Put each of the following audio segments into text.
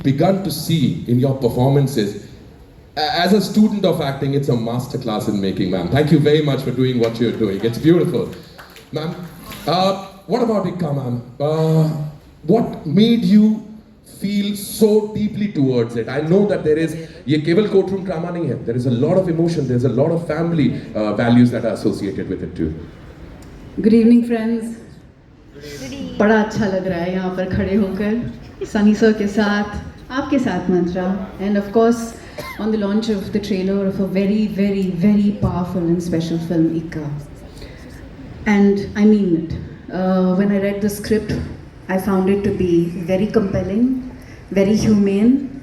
begun to see in your performances. As a student of acting, it's a masterclass in making, ma'am. Thank you very much for doing what you're doing. It's beautiful. Ma'am, what about Ikka, ma'am? What made you feel so deeply towards it? I know that there is, ये केवल courtroom drama नहीं है. There is a lot of emotion, there's a lot of family values that are associated with it too. Good evening, friends. बड़ा अच्छा लग रहा है यहाँ पर खड़े होकर सनी सर के साथ, आपके साथ मंत्रा, and of course on the launch of the trailer of a very, very, very powerful and special film, Ikka. And I mean it. When I read the script, I found it to be very compelling, very humane,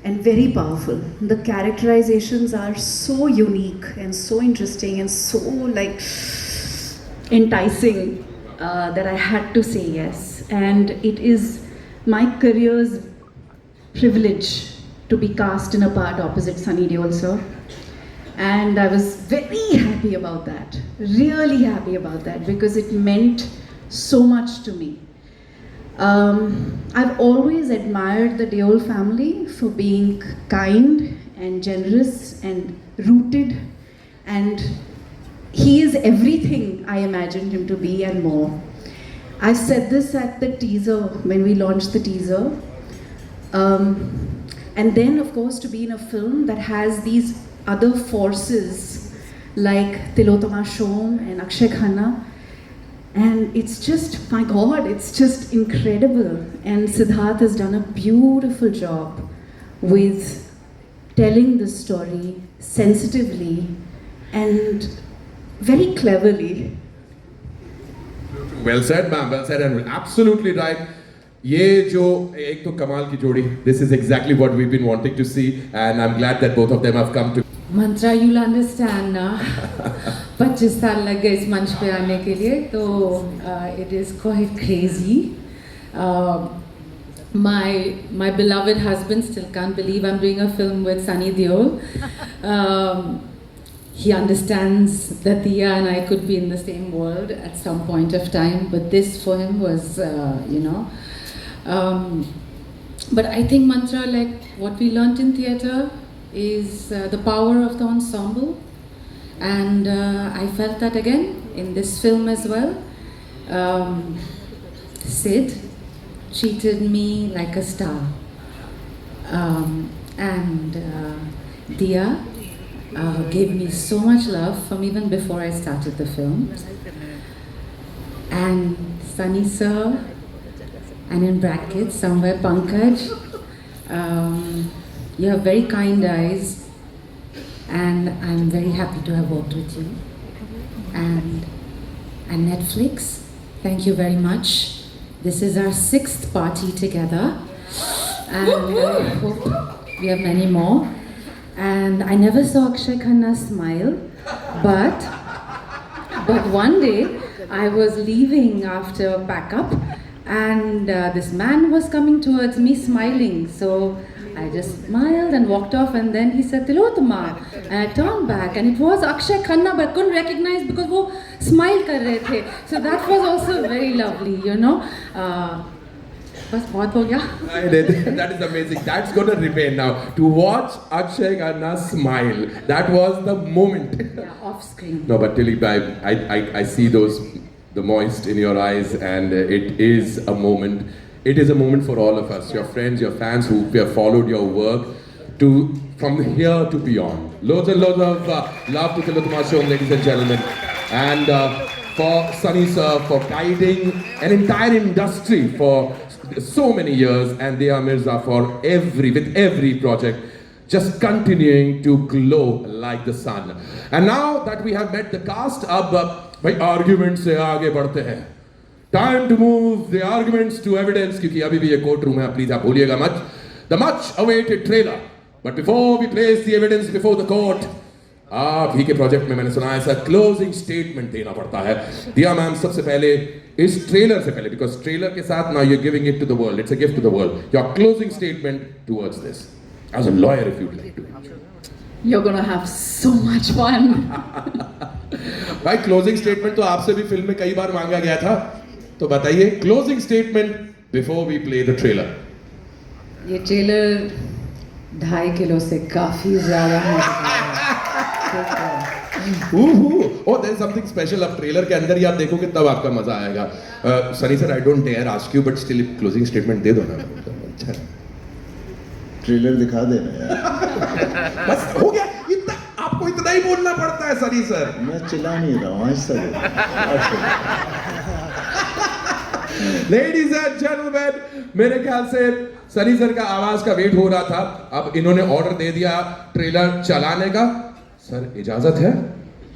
and very powerful. The characterizations are so unique and so interesting and so like enticing that I had to say yes. And it is my career's privilege to be cast in a part opposite Sunny Deol sir. And I was very happy about that, really happy about that, because it meant so much to me. I've always admired the Deol family for being kind and generous and rooted, and he is everything I imagined him to be and more. I said this at the teaser, when we launched the teaser. And then, of course, to be in a film that has these other forces like Tilotama Shom and Akshay Khanna. And it's just, my God, it's just incredible. And Siddharth has done a beautiful job with telling the story sensitively and very cleverly. Well said, ma'am. Well said, and absolutely right. ये जो एक तो कमाल की जोड़ी, this is exactly what we've been wanting to see, and I'm glad that both of them have come to. Mantra, you'll understand ना 25 साल लग गए इस मंच पे आने के लिए, तो it is quite crazy. My beloved husband still can't believe I'm doing a film with Sunny Deol. He understands that Diya and I could be in the same world at some point of time, but this for him was, but I think, Mantra, like what we learnt in theatre is the power of the ensemble, and I felt that again in this film as well. Sid treated me like a star, and Diya gave me so much love from even before I started the film. And Sunny sir, and in brackets somewhere Pankaj, you have very kind eyes, and I'm very happy to have worked with you. And Netflix, thank you very much. This is our 6th party together, and I hope we have many more. And I never saw Akshay Khanna smile, but one day I was leaving after pack up, and this man was coming towards me smiling. So I just smiled and walked off, and then he said Tilotama, and I turned back and it was Akshay Khanna, but I couldn't recognize because वो smile कर रहे थे. So that was also very lovely, you know. बस बहुत हो गया. That is amazing. That's going to remain now. To watch Akshay Khanna smile, that was the moment. Yeah, off screen. No, but Tilly, I see the moist in your eyes, and it is a moment. It is a moment for all of us, your friends, your fans who have followed your work from here to beyond. Loads and loads of love to Tilotama Shom, ladies and gentlemen. And for Sunny sir, for guiding an entire industry for so many years, and Diya Mirza with every project, just continuing to glow like the sun. And now that we have met the cast, अब भाई arguments से आगे बढ़ते हैं. Time to move the arguments to evidence, क्योंकि अभी भी ये कोर्ट रूम है, please आप भूलिएगा मत. The much awaited trailer. But before we place the evidence before the court, आप ही के प्रोजेक्ट में मैंने सुना है सर क्लोजिंग स्टेटमेंट देना पड़ता है. दिया मैम सबसे पहले इस ट्रेलर से पहले, बिकॉज ट्रेलर के साथ now you're giving it to the world, it's a gift to the world, your closing statement towards this as a lawyer if you'd like to. You're gonna have so much fun. भाई closing statement तो आपसे भी film में कई बार मांगा गया था, तो बताइए closing statement before we play the trailer. ये ट्रेलर 2.5 किलो से काफ़ी ज़्यादा मोटा है। Oh, there's something special. अब ट्रेलर के अंदर ही आप देखोगे तब आपका मजा आएगा. Sunny sir, I don't dare ask you, but still closing statement दे दो ना. अच्छा. ट्रेलर दिखा देना यार. बस हो गया. इतना आपको इतना ही बोलना पड़ता है सनी सर. मैं चिल्ला नहीं रहा हूँ ऐसा. Ladies and gentlemen, मेरे ख्याल से सनी सर का आवाज का वेट हो रहा था. अब इन्होंने ऑर्डर दे दिया ट्रेलर चलाने का. सर इजाजत है?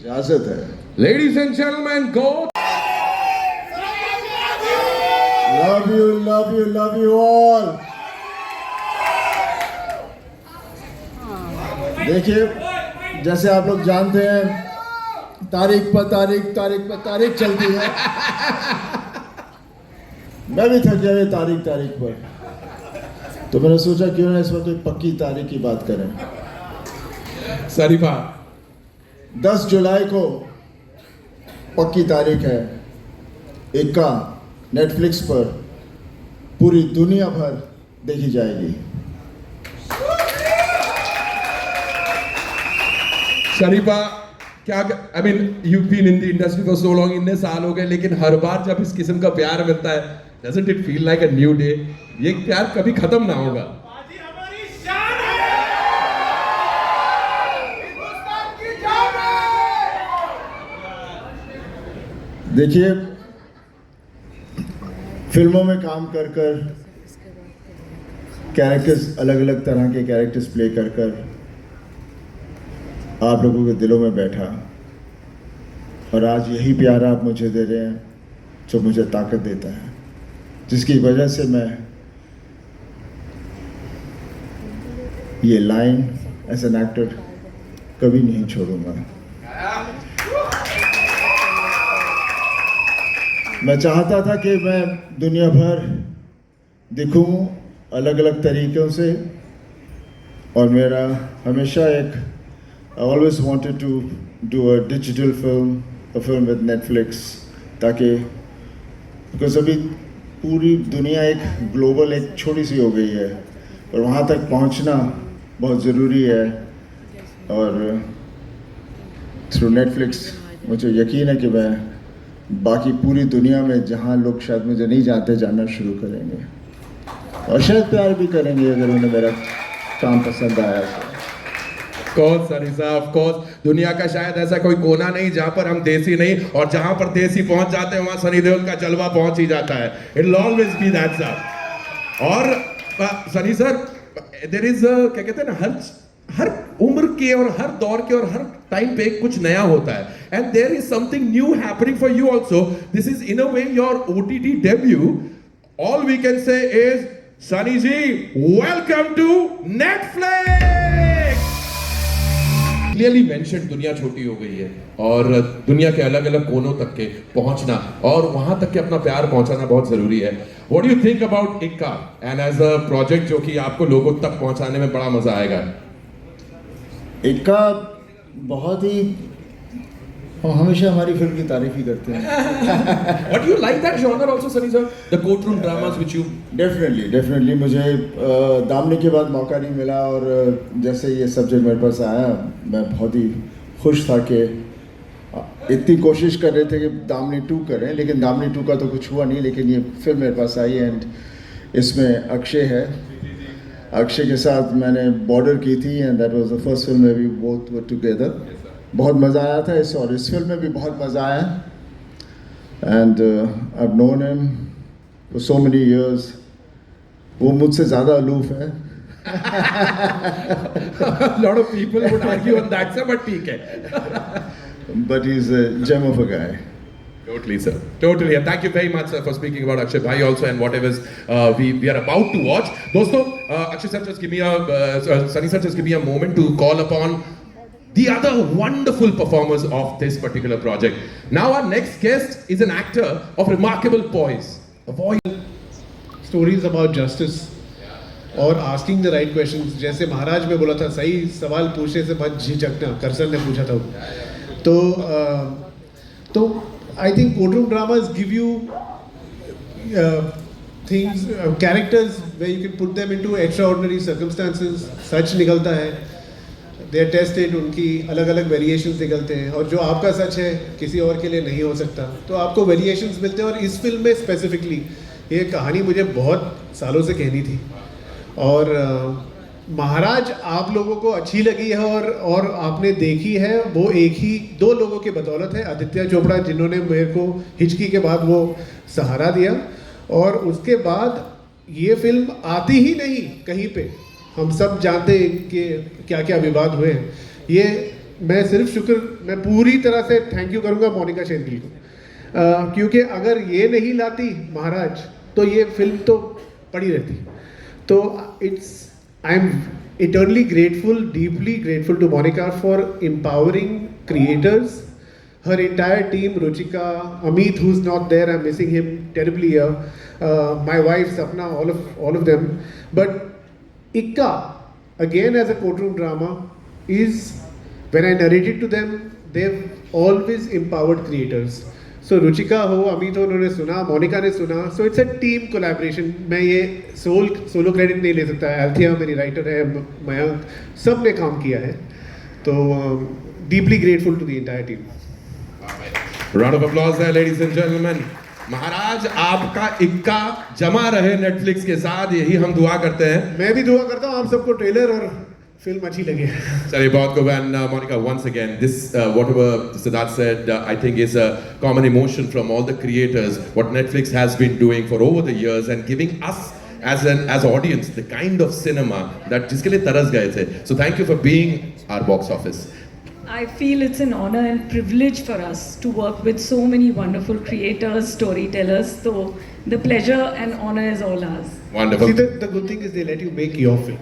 इजाजत है. Ladies and gentlemen, go. Love you, love you, love you all. देखिए, जैसे आप लोग जानते हैं, तारीख पर तारीख चलती है. मैं भी थक गया तारीख पर. तो मैंने सोचा क्यों ना इस वक्त कोई पक्की तारीख की बात करें. शरीफा 10 जुलाई को पक्की तारीख है. इक्का नेटफ्लिक्स पर पूरी दुनिया भर देखी जाएगी. शरीफा क्या, I mean, you've been in the industry for so long, इतने साल हो गए, लेकिन हर बार जब इस किस्म का प्यार मिलता है, doesn't it feel like a new day? ये प्यार कभी खत्म ना होगा. देखिए, फिल्मों में काम कर कैरेक्टर्स, अलग अलग तरह के कैरेक्टर्स प्ले कर आप लोगों के दिलों में बैठा, और आज यही प्यार आप मुझे दे रहे हैं जो मुझे ताकत देता है, जिसकी वजह से मैं ये लाइन एज एन एक्टर कभी नहीं छोड़ूंगा. मैं चाहता था कि मैं दुनिया भर दिखूं अलग अलग तरीक़ों से, और मेरा हमेशा एक I always wanted to do a digital film, a film with Netflix, ताकि because अभी पूरी दुनिया एक ग्लोबल, एक छोटी सी हो गई है, और वहाँ तक पहुँचना बहुत ज़रूरी है. और थ्रू Netflix मुझे यकीन है कि मैं बाकी पूरी दुनिया में जहाँ लोग शायद मुझे नहीं जानते जानना शुरू करेंगे, और शायद प्यार भी करेंगे अगर उन्हें मेरा काम पसंद आया तो. कोर्स सनी साहब, कोर्स दुनिया का शायद ऐसा कोई कोना नहीं जहां पर हम देसी नहीं, और जहां पर देसी पहुंच जाते हैं वहां सनी देओल का जलवा पहुंच ही जाता है. It will always be that sir. और सनी सर, देयर इज क्या कहते हैं ना, हर उम्र के और हर दौर के और हर टाइम पे कुछ नया होता है. And there is something new happening for you also. This is in a way your OTT debut. All we can say is Sunny ji, welcome to Netflix. Clearly mention, दुनिया छोटी हो गई है और दुनिया के अलग अलग कोनों तक के पहुंचना और वहां तक के अपना प्यार पहुंचाना बहुत जरूरी है. What do you think about इक्का एंड एज अ प्रोजेक्ट जो कि आपको लोगों तक पहुंचाने में बड़ा मजा आएगा? इक्का बहुत ही, हम हमेशा हमारी फिल्म की तारीफ ही करते हैं. But you like that genre also, Sunny sir? The courtroom dramas which you... definitely मुझे दामनी के बाद मौका नहीं मिला, और जैसे ये सब्जेक्ट मेरे पास आया मैं बहुत ही खुश था कि इतनी कोशिश कर रहे थे कि दामनी 2 करें, लेकिन दामनी 2 का तो कुछ हुआ नहीं. लेकिन ये फिल्म मेरे पास आई, एंड इसमें अक्षय है. अक्षय के साथ मैंने बॉर्डर की थी, and that was the first film we both were together. बहुत मज़ा आया था और इस फिल्म में भी बहुत मज़ा आया. And I have known him for so many years. वो मुझसे ज़्यादा अलूफ है. lot of people would argue on that, sir, but ठीक है. But he's a gem of a guy. Totally, sir. Totally. And thank you very much, sir, for speaking about Akshay Bhai also and whatever we are about to watch. Dosto, Akshay sir, just give me Sunny sir, just give me a moment to call upon the other wonderful performers of this particular project. Now our next guest is an actor of remarkable poise. A voice. Stories about justice और asking the right questions. जैसे महाराज में बोला था, सही सवाल पूछने से मत झिझकना, करसन ने पूछा था. तो I think courtroom dramas give you things, characters where you can put them into extraordinary circumstances. सच निकलता है, they are tested, उनकी अलग अलग वेरिएशंस निकलते हैं, और जो आपका सच है किसी और के लिए नहीं हो सकता, तो आपको वेरिएशंस मिलते हैं. और इस फिल्म में स्पेसिफिकली ये कहानी मुझे बहुत सालों से कहनी थी, और महाराज आप लोगों को अच्छी लगी है और आपने देखी है, वो एक ही 2 लोगों के बदौलत है. आदित्य चोपड़ा, जिन्होंने मेरे को हिचकी के बाद वो सहारा दिया, और उसके बाद ये फिल्म आती ही नहीं कहीं पे. हम सब जानते हैं कि क्या क्या विवाद हुए हैं. ये मैं पूरी तरह से थैंक यू करूँगा मोनिका शेरगिल को, क्योंकि अगर ये नहीं लाती महाराज तो ये फिल्म तो पड़ी रहती. तो I am eternally grateful, deeply grateful to Monica for empowering creators. Her entire team, Ruchika, Amit, who's not there, I'm missing him terribly here. My wife, Sapna, all of them. But Ikka, again as a courtroom drama, is when I narrated to them, they've always empowered creators. So Ruchika हो, अमित हो, उन्होंने सुना, मोनिका ने सुना. So it's a team collaboration. मैं ये solo credit नहीं ले सकता. एल्थिया मेरी राइटर है, मयंक, सब ने काम किया है. तो deeply grateful to the entire team. Round of applause there, ladies and gentlemen. महाराज आपका इक्का जमा रहे नेटफ्लिक्स के साथ, यही हम दुआ करते हैं. मैं भी दुआ करता हूँ आप सबको ट्रेलर और फिल्म अच्छी लगे. चलिए बहुत खूब. And Monica, once again, this whatever Siddharth said, I think is a common emotion from all the creators. What Netflix has been doing for over the years and giving us as audience the kind of cinema that जिसके लिए तरस गए थे. So thank you for being our box office. I feel it's an honor and privilege for us to work with so many wonderful creators, storytellers. So the pleasure and honor is all ours. Wonderful. See, the good thing is they let you make your film.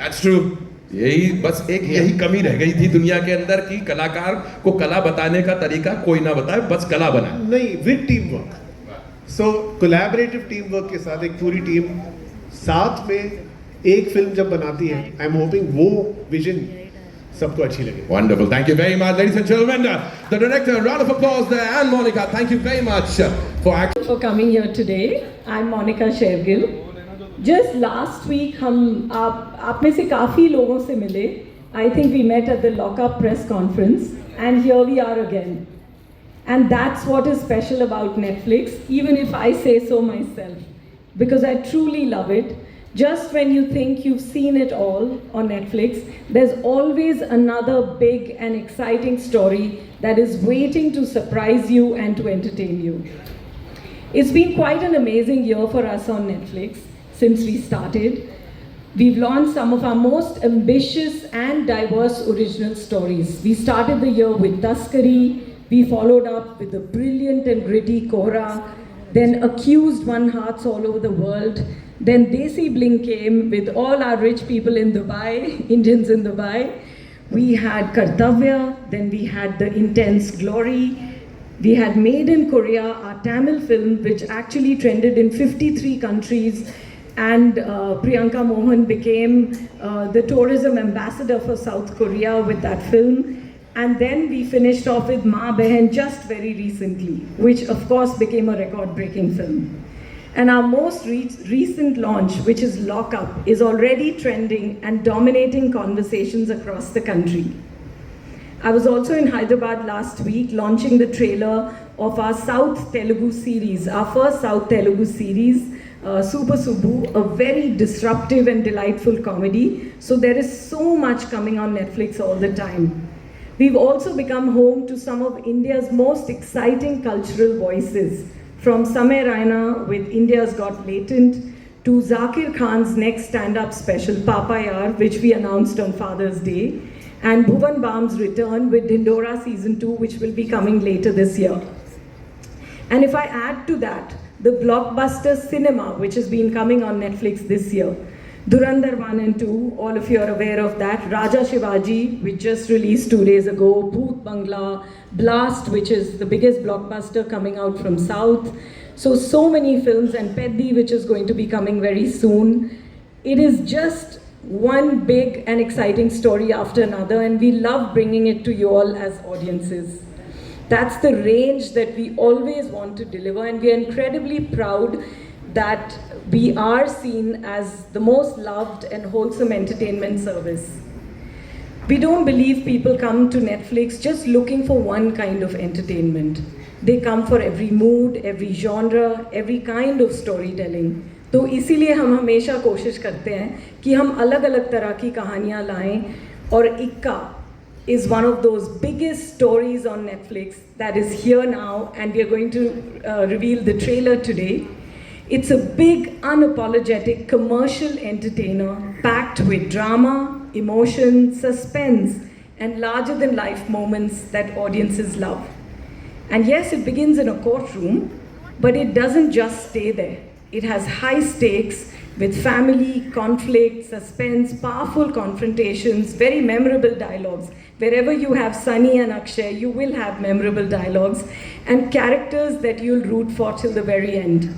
That's true. यही कमी रह गई थी दुनिया के अंदर कि कलाकार को कला बताने का तरीका कोई ना बताए, बस कला बनाए. नहीं, with team work. So collaborative team work के साथ एक पूरी टीम साथ में एक फिल्म जब बनाती है, आई एम होपिंग वो विजन सबको अच्छी लगे. Wonderful. Thank you very much, ladies and gentlemen. The director, round of applause there, and Monica, thank you very much for coming here today. I'm Monica Shergill. Just last week हम आप में से काफ़ी लोगों से मिले. I think we met at the Lockup press conference, and here we are again. And that's what is special about Netflix, even if I say so myself, because I truly love it. Just when you think you've seen it all on Netflix, there's always another big and exciting story that is waiting to surprise you and to entertain you. It's been quite an amazing year for us on Netflix. Since we started, we've launched some of our most ambitious and diverse original stories. We started the year with Taskari, we followed up with the brilliant and gritty Kohra, then Accused won hearts all over the world, then Desi Bling came with all our rich people in Dubai, Indians in Dubai. We had Kartavya, then we had The Intense Glory, we had Made in Korea, our Tamil film, which actually trended in 53 countries. And Priyanka Mohan became the tourism ambassador for South Korea with that film. And then we finished off with Maa Behan just very recently, which of course became a record-breaking film. And our most recent launch, which is Lockup, is already trending and dominating conversations across the country. I was also in Hyderabad last week launching the trailer of our South Telugu series, our first South Telugu series, Super Subbu, a very disruptive and delightful comedy. So there is so much coming on Netflix all the time. We've also become home to some of India's most exciting cultural voices, from Samay Raina with India's Got Latent, to Zakir Khan's next stand-up special, Papa Yaar, which we announced on Father's Day, and Bhuvan Bam's return with Dindora Season 2, which will be coming later this year. And if I add to that, the blockbuster cinema, which has been coming on Netflix this year. Dhurandhar 1 and 2, all of you are aware of that. Raja Shivaji, which just released 2 days ago. Bhoot Bangla, Blast, which is the biggest blockbuster coming out from South. So many films, and Peddi, which is going to be coming very soon. It is just one big and exciting story after another, and we love bringing it to you all as audiences. That's the range that we always want to deliver, and we are incredibly proud that we are seen as the most loved and wholesome entertainment service. We don't believe people come to Netflix just looking for one kind of entertainment. They come for every mood, every genre, every kind of storytelling. तो इसीलिए हम हमेशा कोशिश करते हैं कि हम अलग अलग तरह की कहानियाँ लाएं और इक्का is one of those biggest stories on Netflix that is here now, and we are going to reveal the trailer today. It's a big, unapologetic commercial entertainer packed with drama, emotion, suspense, and larger-than-life moments that audiences love. And yes, it begins in a courtroom, but it doesn't just stay there. It has high stakes with family, conflict, suspense, powerful confrontations, very memorable dialogues. Wherever you have Sunny and Akshay, you will have memorable dialogues and characters that you'll root for till the very end.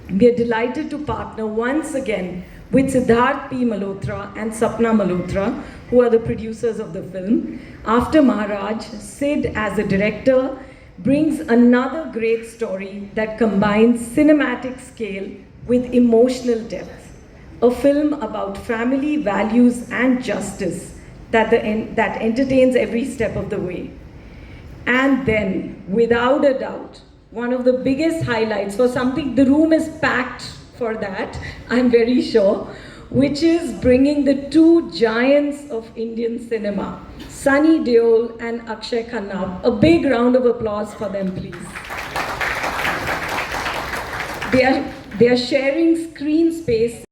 We are delighted to partner once again with Siddharth P. Malhotra and Sapna Malhotra, who are the producers of the film. After Maharaj, Sid as a director brings another great story that combines cinematic scale with emotional depth. A film about family, values, and justice that entertains every step of the way. And then, without a doubt, one of the biggest highlights for something, the room is packed for that, I'm very sure, which is bringing the two giants of Indian cinema, Sunny Deol and Akshay Khanna. A big round of applause for them, please. They are sharing screen space